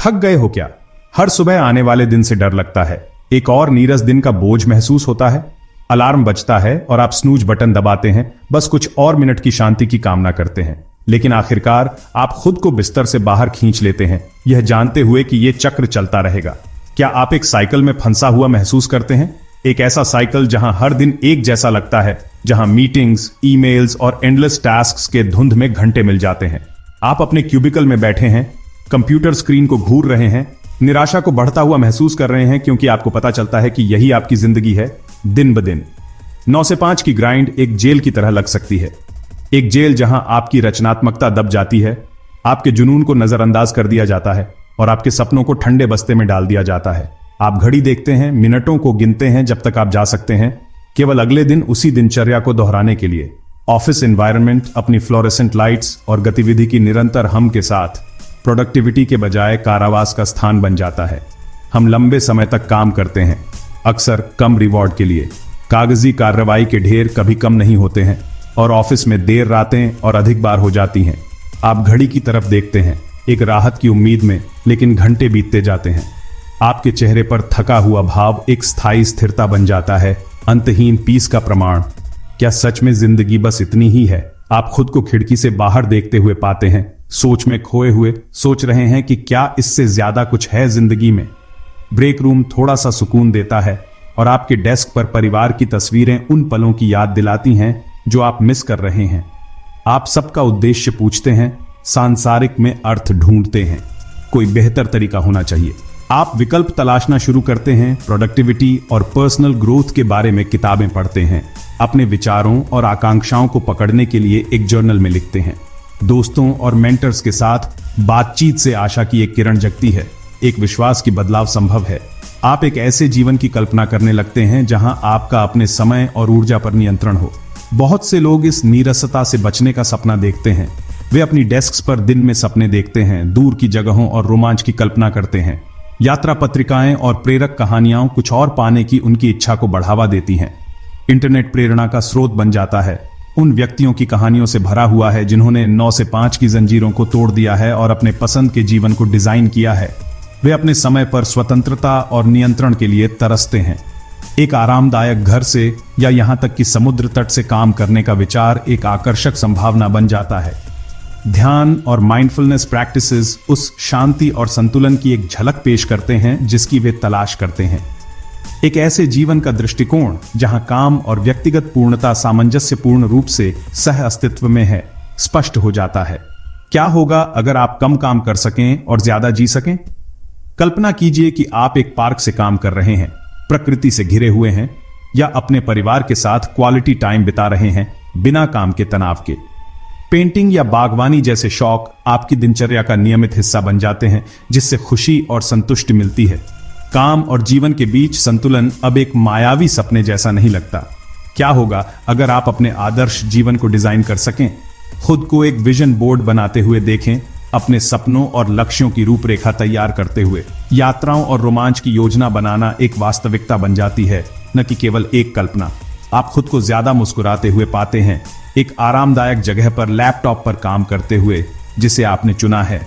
थक गए हो क्या? हर सुबह आने वाले दिन से डर लगता है, एक और नीरस दिन का बोझ महसूस होता है। अलार्म बजता है और आप स्नूज बटन दबाते हैं, बस कुछ और मिनट की शांति की कामना करते हैं। लेकिन आखिरकार आप खुद को बिस्तर से बाहर खींच लेते हैं, यह जानते हुए कि यह चक्र चलता रहेगा। क्या आप एक साइकिल में फंसा हुआ महसूस करते हैं? एक ऐसा साइकिल जहां हर दिन एक जैसा लगता है, जहां मीटिंग्स, ईमेल्स और एंडलेस टास्क्स के धुंध में घंटे मिल जाते हैं। आप अपने क्यूबिकल में बैठे हैं, कंप्यूटर स्क्रीन को घूर रहे हैं, निराशा को बढ़ता हुआ महसूस कर रहे हैं, क्योंकि आपको पता चलता है कि यही आपकी जिंदगी है दिन ब दिन। 9 से 5 की ग्राइंड एक जेल की तरह लग सकती है, एक जेल जहां आपकी रचनात्मकता दब जाती है, आपके जुनून को नजरअंदाज कर दिया जाता है और आपके सपनों को ठंडे बस्ते में डाल दिया जाता है। आप घड़ी देखते हैं, मिनटों को गिनते हैं जब तक आप जा सकते हैं, केवल अगले दिन उसी दिनचर्या को दोहराने के लिए। ऑफिस एनवायरनमेंट अपनी फ्लोरेसेंट लाइट्स और गतिविधि की निरंतर हम के साथ प्रोडक्टिविटी के बजाय कारावास का स्थान बन जाता है। हम लंबे समय तक काम करते हैं, अक्सर कम रिवॉर्ड के लिए। कागजी कार्रवाई के ढेर कभी कम नहीं होते हैं और ऑफिस में देर रातें और अधिक बार हो जाती हैं। आप घड़ी की तरफ देखते हैं, एक राहत की उम्मीद में, लेकिन घंटे बीतते जाते हैं। आपके चेहरे पर थका हुआ भाव एक स्थायी स्थिरता बन जाता है, अंतहीन पीस का प्रमाण। क्या सच में जिंदगी बस इतनी ही है? आप खुद को खिड़की से बाहर देखते हुए पाते हैं, सोच में खोए हुए सोच रहे हैं कि क्या इससे ज्यादा कुछ है जिंदगी में। ब्रेक रूम थोड़ा सा सुकून देता है और आपके डेस्क पर परिवार की तस्वीरें उन पलों की याद दिलाती हैं जो आप मिस कर रहे हैं। आप सबका उद्देश्य पूछते हैं, सांसारिक में अर्थ ढूंढते हैं, कोई बेहतर तरीका होना चाहिए। आप विकल्प तलाशना शुरू करते हैं, प्रोडक्टिविटी और पर्सनल ग्रोथ के बारे में किताबें पढ़ते हैं, अपने विचारों और आकांक्षाओं को पकड़ने के लिए एक जर्नल में लिखते हैं। दोस्तों और मेंटर्स के साथ बातचीत से आशा की एक किरण जगती है, एक विश्वास की बदलाव संभव है। आप एक ऐसे जीवन की कल्पना करने लगते हैं जहां आपका अपने समय और ऊर्जा पर नियंत्रण हो। बहुत से लोग इस नीरसता से बचने का सपना देखते हैं। वे अपनी डेस्क पर दिन में सपने देखते हैं, दूर की जगहों और रोमांच की कल्पना करते हैं। यात्रा पत्रिकाएं और प्रेरक कहानियां कुछ और पाने की उनकी इच्छा को बढ़ावा देती हैं। इंटरनेट प्रेरणा का स्रोत बन जाता है, उन व्यक्तियों की कहानियों से भरा हुआ है जिन्होंने 9 से 5 की जंजीरों को तोड़ दिया है और अपने पसंद के जीवन को डिजाइन किया है। वे अपने समय पर स्वतंत्रता और नियंत्रण के लिए तरसते हैं। एक आरामदायक घर से या यहां तक कि समुद्र तट से काम करने का विचार एक आकर्षक संभावना बन जाता है। ध्यान और माइंडफुलनेस प्रैक्टिसेस उस शांति और संतुलन की एक झलक पेश करते हैं जिसकी वे तलाश करते हैं। एक ऐसे जीवन का दृष्टिकोण जहां काम और व्यक्तिगत पूर्णता सामंजस्यपूर्ण रूप से सह अस्तित्व में है, स्पष्ट हो जाता है। क्या होगा अगर आप कम काम कर सकें और ज्यादा जी सकें? कल्पना कीजिए कि आप एक पार्क से काम कर रहे हैं, प्रकृति से घिरे हुए हैं, या अपने परिवार के साथ क्वालिटी टाइम बिता रहे हैं बिना काम के तनाव के। पेंटिंग या बागवानी जैसे शौक आपकी दिनचर्या का नियमित हिस्सा बन जाते हैं, जिससे खुशी और संतुष्टि मिलती है। काम और जीवन के बीच संतुलन अब एक मायावी सपने जैसा नहीं लगता। क्या होगा अगर आप अपने आदर्श जीवन को डिजाइन कर सकें? खुद को एक विजन बोर्ड बनाते हुए देखें, अपने सपनों और लक्ष्यों की रूपरेखा तैयार करते हुए। यात्राओं और रोमांच की योजना बनाना एक वास्तविकता बन जाती है, न कि केवल एक कल्पना। आप खुद को ज्यादा मुस्कुराते हुए पाते हैं, एक आरामदायक जगह पर लैपटॉप पर काम करते हुए, जिसे आपने चुना है।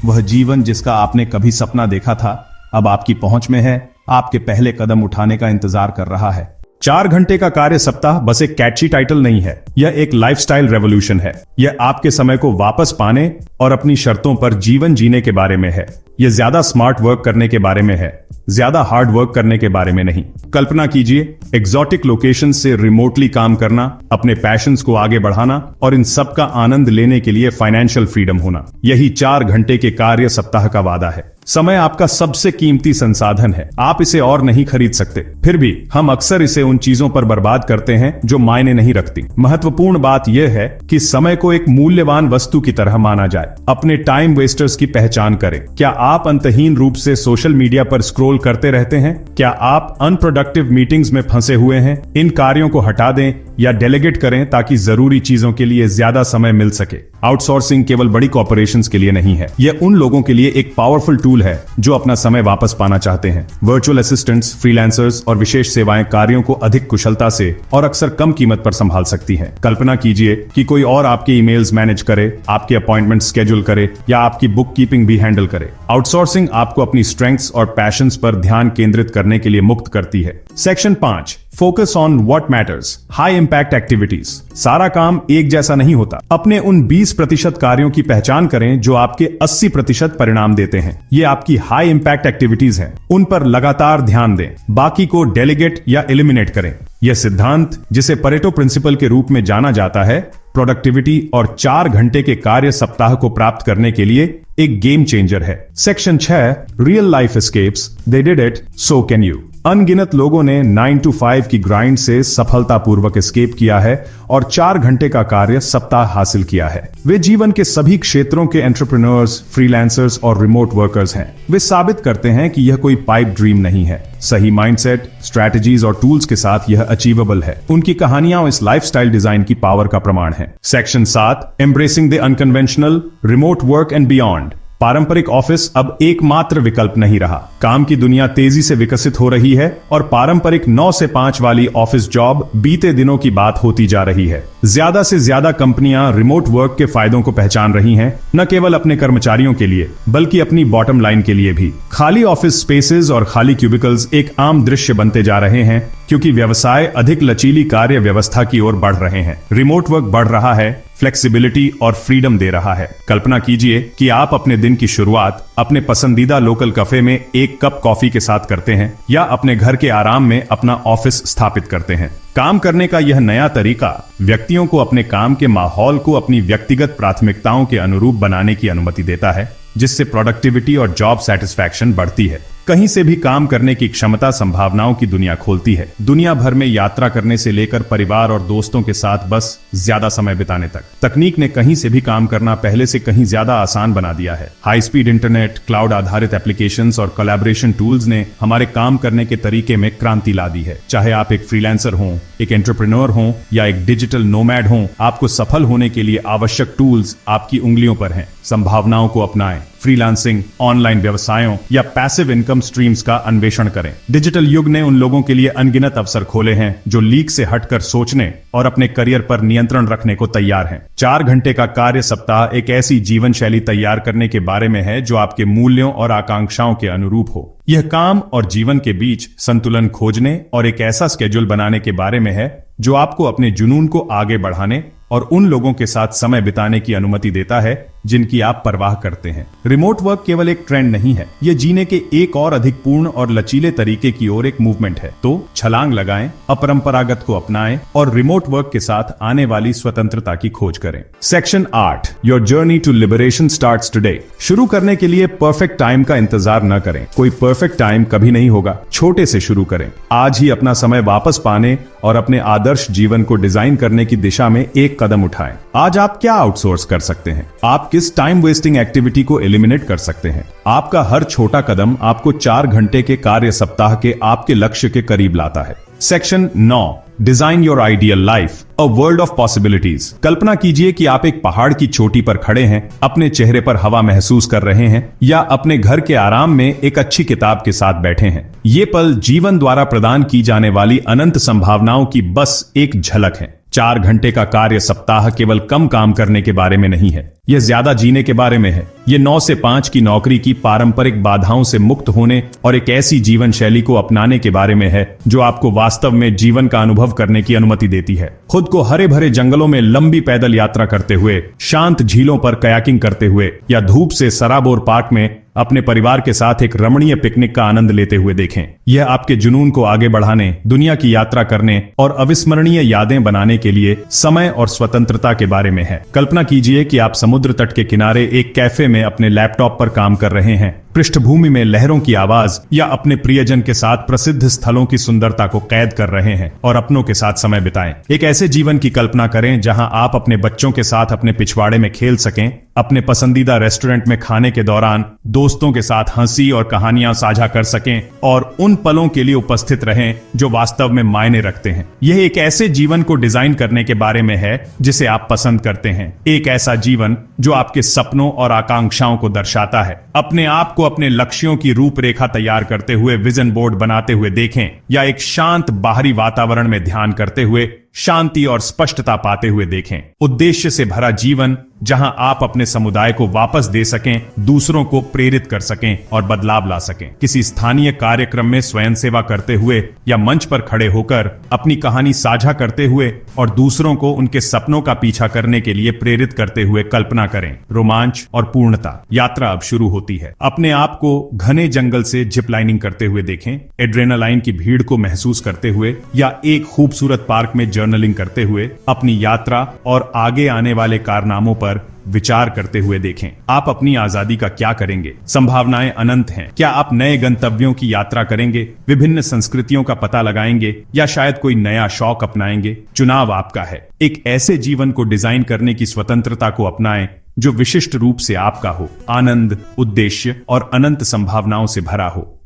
वह जीवन जिसका आपने कभी सपना देखा था अब आपकी पहुंच में है, आपके पहले कदम उठाने का इंतजार कर रहा है। 4 घंटे का कार्य सप्ताह बस एक कैची टाइटल नहीं है, यह एक लाइफस्टाइल रेवोल्यूशन है। यह आपके समय को वापस पाने और अपनी शर्तों पर जीवन जीने के बारे में है। यह ज्यादा स्मार्ट वर्क करने के बारे में है, ज्यादा हार्ड वर्क करने के बारे में नहीं। कल्पना कीजिए, एग्जॉटिक लोकेशन से रिमोटली काम करना, अपने पैशंस को आगे बढ़ाना और इन सब का आनंद लेने के लिए फाइनेंशियल फ्रीडम होना। यही 4 घंटे के कार्य सप्ताह का वादा है। समय आपका सबसे कीमती संसाधन है, आप इसे और नहीं खरीद सकते। फिर भी हम अक्सर इसे उन चीजों पर बर्बाद करते हैं जो मायने नहीं रखती। महत्वपूर्ण बात यह है कि समय को एक मूल्यवान वस्तु की तरह माना जाए। अपने टाइम वेस्टर्स की पहचान करें। क्या आप अंतहीन रूप से सोशल मीडिया पर स्क्रॉल करते रहते हैं? क्या आप अनप्रोडक्टिव मीटिंग्स में फंसे हुए हैं? इन कार्यों को हटा दें, या डेलीगेट करें ताकि जरूरी चीजों के लिए ज्यादा समय मिल सके। आउटसोर्सिंग केवल बड़ी कॉर्पोरेशंस के लिए नहीं है, यह उन लोगों के लिए एक पावरफुल टूल है जो अपना समय वापस पाना चाहते हैं। वर्चुअल असिस्टेंट्स, फ्रीलांसर्स और विशेष सेवाएं कार्यों को अधिक कुशलता से और अक्सर कम कीमत पर संभाल सकती हैं। कल्पना कीजिए कि कोई और आपके ईमेल्स मैनेज करे, आपके अपॉइंटमेंट स्केड्यूल करे या आपकी बुक कीपिंग भी हैंडल करे। आउटसोर्सिंग आपको अपनी स्ट्रेंथ्स और पैशंस पर ध्यान केंद्रित करने के लिए मुक्त करती है। Section 5, focus on what matters, high impact activities. सारा काम एक जैसा नहीं होता। अपने उन 20% कार्यों की पहचान करें जो आपके 80% परिणाम देते हैं। ये आपकी हाई इंपैक्ट एक्टिविटीज हैं, उन पर लगातार ध्यान दें। बाकी को डेलीगेट या एलिमिनेट करें। यह सिद्धांत, जिसे परेटो प्रिंसिपल के रूप में जाना जाता है, प्रोडक्टिविटी और 4 घंटे के कार्य सप्ताह को प्राप्त करने के लिए एक गेम चेंजर है। Section 6, real life escapes, they did it, so can you. अनगिनत लोगों ने 9 to 5 की ग्राइंड से सफलतापूर्वक एस्केप किया है और 4 घंटे का कार्य सप्ताह हासिल किया है। वे जीवन के सभी क्षेत्रों के एंटरप्रेन्योर्स, फ्रीलांसर्स और रिमोट वर्कर्स हैं। वे साबित करते हैं कि यह कोई पाइप ड्रीम नहीं है। सही माइंडसेट, स्ट्रैटेजीज और टूल्स के साथ यह अचीवेबल है। उनकी कहानियां इस लाइफस्टाइल डिजाइन की पावर का प्रमाण है। Section 7, embracing the unconventional, remote work and beyond. पारंपरिक ऑफिस अब एकमात्र विकल्प नहीं रहा। काम की दुनिया तेजी से विकसित हो रही है और पारंपरिक 9 से 5 वाली ऑफिस जॉब बीते दिनों की बात होती जा रही है। ज्यादा से ज्यादा कंपनियां रिमोट वर्क के फायदों को पहचान रही हैं, न केवल अपने कर्मचारियों के लिए बल्कि अपनी बॉटम लाइन के लिए भी। खाली ऑफिस स्पेसेस और खाली क्यूबिकल्स एक आम दृश्य बनते जा रहे हैं क्योंकि व्यवसाय अधिक लचीली कार्य व्यवस्था की ओर बढ़ रहे हैं। रिमोट वर्क बढ़ रहा है, फ्लेक्सिबिलिटी और फ्रीडम दे रहा है। कल्पना कीजिए कि आप अपने दिन की शुरुआत अपने पसंदीदा लोकल कैफे में एक कप कॉफी के साथ करते हैं या अपने घर के आराम में अपना ऑफिस स्थापित करते हैं। काम करने का यह नया तरीका व्यक्तियों को अपने काम के माहौल को अपनी व्यक्तिगत प्राथमिकताओं के अनुरूप बनाने की अनुमति देता है, जिससे प्रोडक्टिविटी और जॉब सेटिस्फैक्शन बढ़ती है। कहीं से भी काम करने की क्षमता संभावनाओं की दुनिया खोलती है। दुनिया भर में यात्रा करने से लेकर परिवार और दोस्तों के साथ बस ज्यादा समय बिताने तक, तकनीक ने कहीं से भी काम करना पहले से कहीं ज्यादा आसान बना दिया है। हाई स्पीड इंटरनेट, क्लाउड आधारित एप्लीकेशंस और कोलैबोरेशन टूल्स ने हमारे काम करने के तरीके में क्रांति ला दी है। चाहे आप एक फ्रीलांसर हों, एक एंटरप्रेन्योर हों या एक डिजिटल नोमैड हों, आपको सफल होने के लिए आवश्यक टूल्स आपकी उंगलियों पर हैं। संभावनाओं को अपनाएं। फ्रीलांसिंग, ऑनलाइन व्यवसायों या पैसिव इनकम स्ट्रीम्स का अन्वेषण करें। डिजिटल युग ने उन लोगों के लिए अनगिनत अवसर खोले हैं जो लीक से हटकर सोचने और अपने करियर पर नियंत्रण रखने को तैयार हैं। 4 घंटे का कार्य सप्ताह एक ऐसी जीवन शैली तैयार करने के बारे में है जो आपके मूल्यों और आकांक्षाओं के अनुरूप हो। यह काम और जीवन के बीच संतुलन खोजने और एक ऐसा स्केड्यूल बनाने के बारे में है जो आपको अपने जुनून को आगे बढ़ाने और उन लोगों के साथ समय बिताने की अनुमति देता है जिनकी आप परवाह करते हैं। रिमोट वर्क केवल एक ट्रेंड नहीं है, यह जीने के एक और अधिक पूर्ण और लचीले तरीके की ओर एक मूवमेंट है। तो छलांग लगाएं, अपरंपरागत को अपनाएं और रिमोट वर्क के साथ आने वाली स्वतंत्रता की खोज करें। Section 8, your journey to liberation starts today. शुरू करने के लिए परफेक्ट टाइम का इंतजार न करें। कोई परफेक्ट टाइम कभी नहीं होगा। छोटे से शुरू करें। आज ही अपना समय वापस पाने और अपने आदर्श जीवन को डिजाइन करने की दिशा में एक कदम उठाएं। आज आप क्या आउटसोर्स कर सकते हैं? आप किस टाइम वेस्टिंग एक्टिविटी को एलिमिनेट कर सकते हैं? आपका हर छोटा कदम आपको 4 घंटे के कार्य सप्ताह के आपके लक्ष्य के करीब लाता है। Section 9, design your ideal life, a world of possibilities. कल्पना कीजिए कि आप एक पहाड़ की चोटी पर खड़े हैं, अपने चेहरे पर हवा महसूस कर रहे हैं या अपने घर के आराम में एक अच्छी किताब के साथ बैठे हैं। ये पल जीवन द्वारा प्रदान की जाने वाली अनंत संभावनाओं की बस एक झलक है। 4 घंटे का कार्य सप्ताह केवल कम काम करने के बारे में नहीं है, यह ज्यादा जीने के बारे में है। यह 9 से 5 की नौकरी की पारंपरिक बाधाओं से मुक्त होने और एक ऐसी जीवन शैली को अपनाने के बारे में है जो आपको वास्तव में जीवन का अनुभव करने की अनुमति देती है। खुद को हरे भरे जंगलों में लंबी पैदल यात्रा करते हुए, शांत झीलों पर कयाकिंग करते हुए या धूप से सराबोर पार्क में अपने परिवार के साथ एक रमणीय पिकनिक का आनंद लेते हुए देखें। यह आपके जुनून को आगे बढ़ाने, दुनिया की यात्रा करने और अविस्मरणीय यादें बनाने के लिए समय और स्वतंत्रता के बारे में है। कल्पना कीजिए कि आप समुद्र तट के किनारे एक कैफे में अपने लैपटॉप पर काम कर रहे हैं। पृष्ठभूमि में लहरों की आवाज या अपने प्रियजन के साथ प्रसिद्ध स्थलों की सुंदरता को कैद कर रहे हैं और अपनों के साथ समय बिताएं। एक ऐसे जीवन की कल्पना करें जहां आप अपने बच्चों के साथ अपने पिछवाड़े में खेल सकें, अपने पसंदीदा रेस्टोरेंट में खाने के दौरान दोस्तों के साथ हंसी और कहानियां साझा कर सकें और उन पलों के लिए उपस्थित रहें जो वास्तव में मायने रखते हैं। यह एक ऐसे जीवन को डिजाइन करने के बारे में है जिसे आप पसंद करते हैं, एक ऐसा जीवन जो आपके सपनों और आकांक्षाओं को दर्शाता है। अपने आप को अपने लक्ष्यों की रूपरेखा तैयार करते हुए विजन बोर्ड बनाते हुए देखें या एक शांत बाहरी वातावरण में ध्यान करते हुए शांति और स्पष्टता पाते हुए देखें। उद्देश्य से भरा जीवन जहां आप अपने समुदाय को वापस दे सकें, दूसरों को प्रेरित कर सकें और बदलाव ला सकें। किसी स्थानीय कार्यक्रम में स्वयं सेवा करते हुए या मंच पर खड़े होकर अपनी कहानी साझा करते हुए और दूसरों को उनके सपनों का पीछा करने के लिए प्रेरित करते हुए कल्पना करें। रोमांच और पूर्णता। यात्रा अब शुरू होती है। अपने आप को घने जंगल से जिप लाइनिंग करते हुए देखें, एड्रेनालाइन की भीड़ को महसूस करते हुए या एक खूबसूरत पार्क में जर्नलिंग करते हुए अपनी यात्रा और आगे आने वाले कारनामों पर विचार करते हुए देखें। आप अपनी आजादी का क्या करेंगे? संभावनाएं अनंत हैं। क्या आप नए गंतव्यों की यात्रा करेंगे, विभिन्न संस्कृतियों का पता लगाएंगे या शायद कोई नया शौक अपनाएंगे? चुनाव आपका है। एक ऐसे जीवन को डिजाइन करने की स्वतंत्रता को अपनाएं जो विशिष्ट रूप से आपका हो, आनंद, उद्देश्य और अनंत संभावनाओं से भरा हो।